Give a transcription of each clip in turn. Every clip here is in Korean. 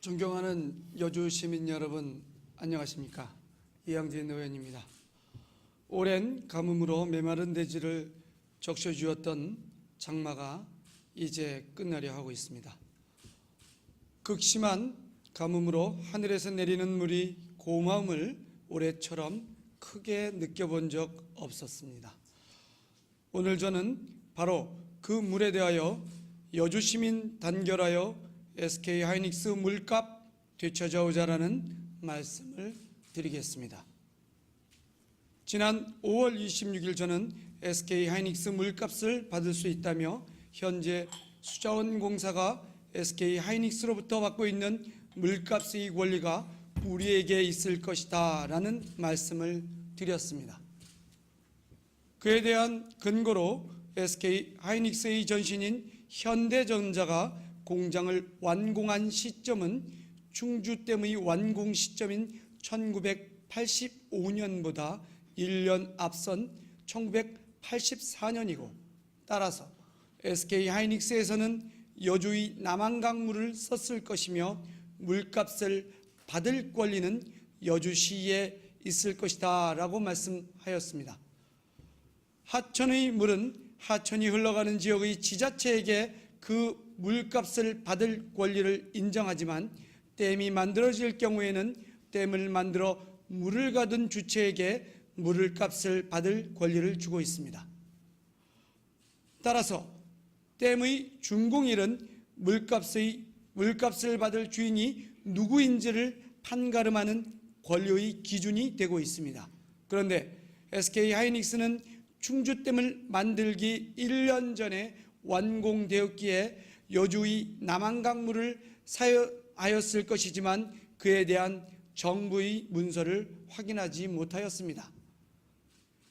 존경하는 여주 시민 여러분, 안녕하십니까? 이양진 의원입니다. 오랜 가뭄으로 메마른 대지를 적셔주었던 장마가 이제 끝나려 하고 있습니다. 극심한 가뭄으로 하늘에서 내리는 물이 고마움을 올해처럼 크게 느껴본 적 없었습니다. 오늘 저는 바로 그 물에 대하여 여주 시민 단결하여 SK 하이닉스 물값 되찾아오자라는 말씀을 드리겠습니다. 지난 5월 26일 저는 SK 하이닉스 물값을 받을 수 있다며 현재 수자원공사가 SK 하이닉스로부터 받고 있는 물값 수익 원리가 우리에게 있을 것이다 라는 말씀을 드렸습니다. 그에 대한 근거로 SK 하이닉스의 전신인 현대전자가 공장을 완공한 시점은 충주댐의 완공 시점인 1985년보다 1년 앞선 1984년이고 따라서 SK 하이닉스에서는 여주의 남한강물을 썼을 것이며 물값을 받을 권리는 여주시에 있을 것이다 라고 말씀하였습니다. 하천의 물은 하천이 흘러가는 지역의 지자체에게 그 물값을 받을 권리를 인정하지만 댐이 만들어질 경우에는 댐을 만들어 물을 가둔 주체에게 물값을 받을 권리를 주고 있습니다. 따라서 댐의 준공일은 물값을 받을 주인이 누구인지를 판가름하는 권리의 기준이 되고 있습니다. 그런데 SK 하이닉스는 충주댐을 만들기 1년 전에 완공되었기에 여주의 남한강물을 사용하였을 것이지만 그에 대한 정부의 문서를 확인하지 못하였습니다.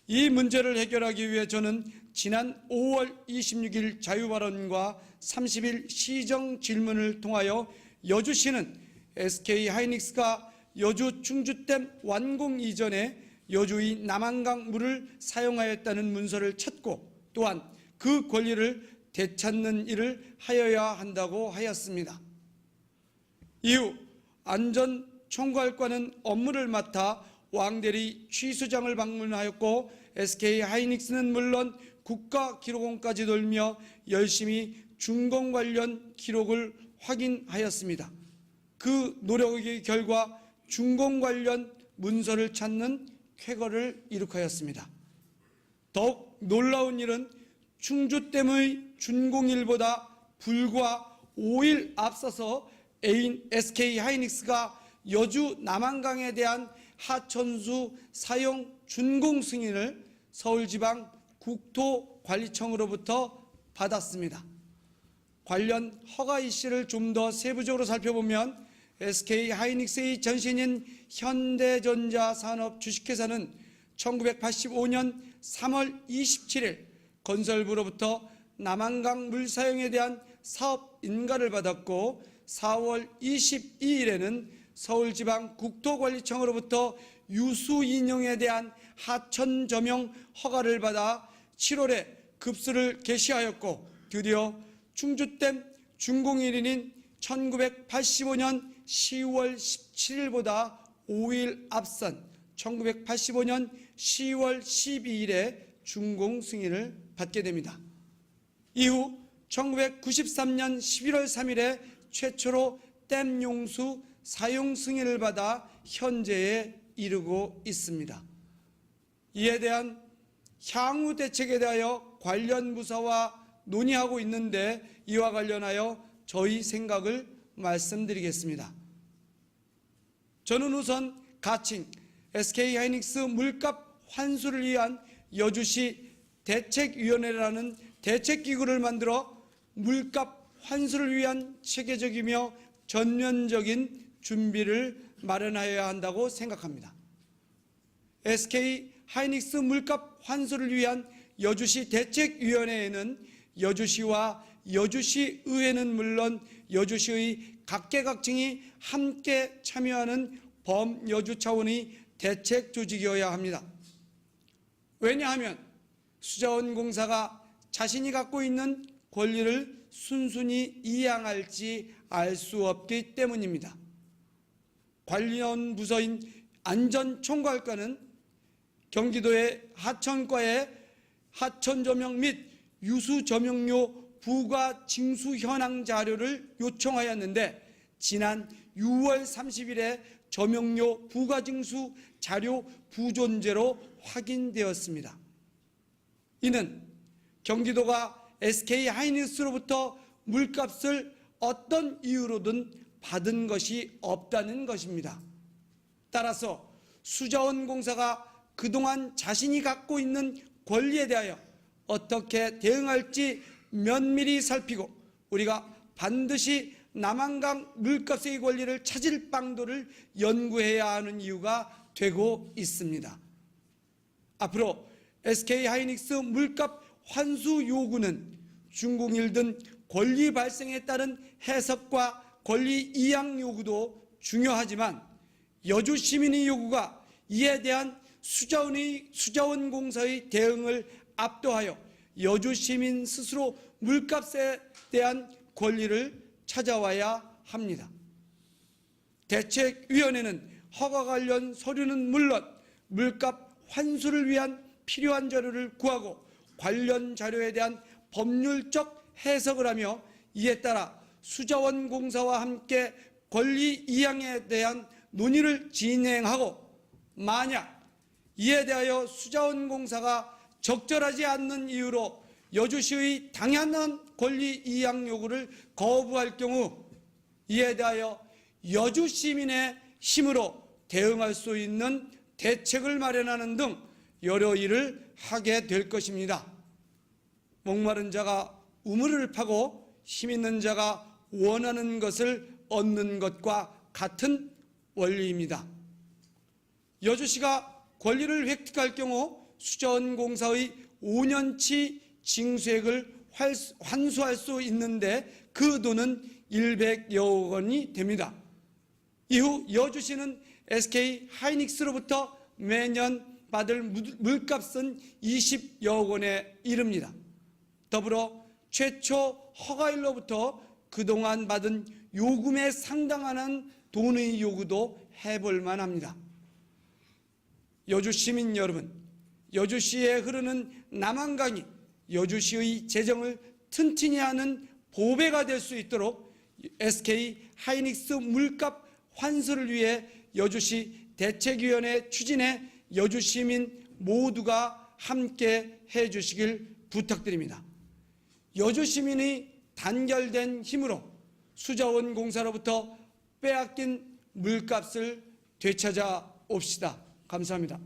이 문제를 해결하기 위해 저는 지난 5월 26일 자유발언과 30일 시정 질문을 통하여 여주시는 SK 하이닉스가 여주 충주댐 완공 이전에 여주의 남한강 물을 사용하였다는 문서를 찾고 또한 그 권리를 되찾는 일을 하여야 한다고 하였습니다. 이후 안전총괄과는 업무를 맡아 왕대리 취수장을 방문하였고 SK 하이닉스는 물론 국가기록원까지 돌며 열심히 준공 관련 기록을 확인하였습니다. 그 노력의 결과 준공 관련 문서를 찾는 쾌거를 이룩하였습니다. 더욱 놀라운 일은 충주댐의 준공일보다 불과 5일 앞서서 SK 하이닉스가 여주 남한강에 대한 하천수 사용 준공 승인을 서울지방 국토관리청으로부터 받았습니다. 관련 허가 이슈를 좀 더 세부적으로 살펴보면 SK 하이닉스의 전신인 현대전자 산업 주식회사는 1985년 3월 27일 건설부로부터 남한강 물 사용에 대한 사업 인가를 받았고 4월 22일에는 서울지방 국토관리청으로부터 유수 인용에 대한 하천 점용 허가를 받아 7월에 급수를 개시하였고 드디어 충주댐 준공일인 1985년 10월 17일보다 5일 앞선 1985년 10월 12일에 준공 승인을 받게 됩니다. 이후 1993년 11월 3일에 최초로 댐 용수 사용 승인을 받아 현재에 이르고 있습니다. 이에 대한 향후 대책에 대하여 관련 부서와 논의하고 있는데 이와 관련하여 저희 생각을 말씀드리겠습니다. 저는 우선 가칭 SK 하이닉스 물값 환수를 위한 여주시 대책위원회라는 대책기구를 만들어 물값 환수를 위한 체계적이며 전면적인 준비를 마련하여야 한다고 생각합니다. SK 하이닉스 물값 환수를 위한 여주시 대책위원회에는 여주시와 여주시의회는 물론 여주시의 각계각층이 함께 참여하는 범여주 차원의 대책 조직이어야 합니다. 왜냐하면 수자원공사가 자신이 갖고 있는 권리를 순순히 이양할지 알 수 없기 때문입니다. 관련 부서인 안전총괄과는 경기도의 하천과에 하천조명 및 유수조명료 부과 징수 현황 자료를 요청하였는데 지난 6월 30일에 조명료 부과 징수 자료 부존재로 확인되었습니다. 이는 경기도가 SK하이닉스로부터 물값을 어떤 이유로든 받은 것이 없다는 것입니다. 따라서 수자원공사가 그동안 자신이 갖고 있는 권리에 대하여 어떻게 대응할지 면밀히 살피고 우리가 반드시 남한강 물값의 권리를 찾을 방도를 연구해야 하는 이유가 되고 있습니다. 앞으로 SK하이닉스 물값 환수 요구는 중공일 등 권리 발생에 따른 해석과 권리 이양 요구도 중요하지만 여주 시민의 요구가 이에 대한 수자원공사의 대응을 압도하여 여주 시민 스스로 물값에 대한 권리를 찾아와야 합니다. 대책위원회는 허가 관련 서류는 물론 물값 환수를 위한 필요한 자료를 구하고 관련 자료에 대한 법률적 해석을 하며 이에 따라 수자원공사와 함께 권리 이양에 대한 논의를 진행하고 만약 이에 대하여 수자원공사가 적절하지 않는 이유로 여주시의 당연한 권리 이양 요구를 거부할 경우 이에 대하여 여주 시민의 힘으로 대응할 수 있는 대책을 마련하는 등 여러 일을 하게 될 것입니다. 목마른 자가 우물을 파고 힘 있는 자가 원하는 것을 얻는 것과 같은 원리입니다. 여주시가 권리를 획득할 경우 수자원공사의 5년치 징수액을 환수할 수 있는데 그 돈은 100여억 원이 됩니다. 이후 여주시는 SK하이닉스로부터 매년 받을 물값은 20여억 원에 이릅니다. 더불어 최초 허가일로부터 그동안 받은 요금에 상당한 돈의 요구도 해볼 만합니다. 여주 시민 여러분, 여주시에 흐르는 남한강이 여주시의 재정을 튼튼히 하는 보배가 될 수 있도록 SK하이닉스 물값 환수를 위해 여주시 대책위원회 추진에 여주시민 모두가 함께 해주시길 부탁드립니다. 여주시민이 단결된 힘으로 수자원공사로부터 빼앗긴 물값을 되찾아 옵시다. 감사합니다.